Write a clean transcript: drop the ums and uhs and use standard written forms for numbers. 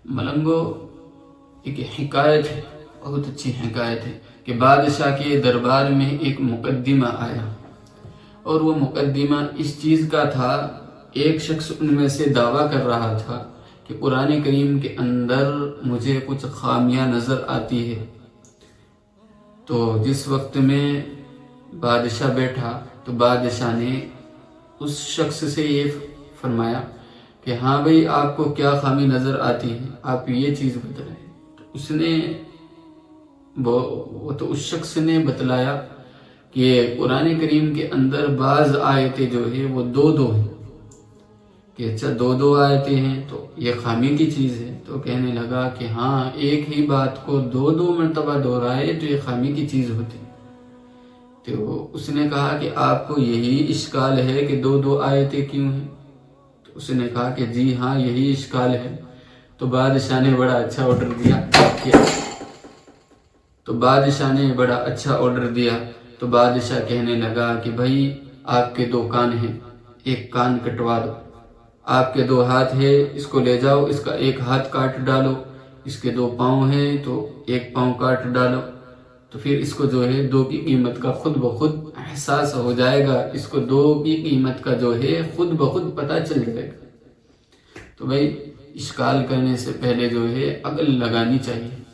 ملنگو ایک حکایت ہے، بہت اچھی حکایت ہے کہ بادشاہ کے دربار میں ایک مقدمہ آیا، اور وہ مقدمہ اس چیز کا تھا، ایک شخص ان میں سے دعویٰ کر رہا تھا کہ قرآن کریم کے اندر مجھے کچھ خامیاں نظر آتی ہے۔ تو جس وقت میں بادشاہ بیٹھا تو بادشاہ نے اس شخص سے یہ فرمایا کہ ہاں بھئی، آپ کو کیا خامی نظر آتی ہے، آپ یہ چیز بتلائیں۔ تو اس شخص نے بتلایا کہ قرآن کریم کے اندر بعض آیتیں جو ہے وہ دو ہیں، کہ اچھا دو آیتیں ہیں تو یہ خامی کی چیز ہے۔ تو کہنے لگا کہ ہاں، ایک ہی بات کو دو مرتبہ دہرائے تو یہ خامی کی چیز ہوتی۔ تو اس نے کہا کہ آپ کو یہی اشکال ہے کہ دو آیتیں کیوں ہیں؟ تو اس نے کہا کہ جی ہاں، یہی اشکال ہے۔ تو بادشاہ نے بڑا اچھا آرڈر دیا تو بادشاہ کہنے لگا کہ بھائی، آپ کے 2 کان ہیں، ایک کان کٹوا دو۔ آپ کے 2 ہاتھ ہیں، اس کو لے جاؤ، اس کا ایک ہاتھ کاٹ ڈالو۔ اس کے 2 پاؤں ہیں تو ایک پاؤں کاٹ ڈالو۔ تو پھر اس کو جو ہے 2 کی قیمت کا خود بخود احساس ہو جائے گا، اس کو 2 کی قیمت کا جو ہے خود بخود پتہ چل جائے گا۔ تو بھائی، اشکال کرنے سے پہلے جو ہے عقل لگانی چاہیے۔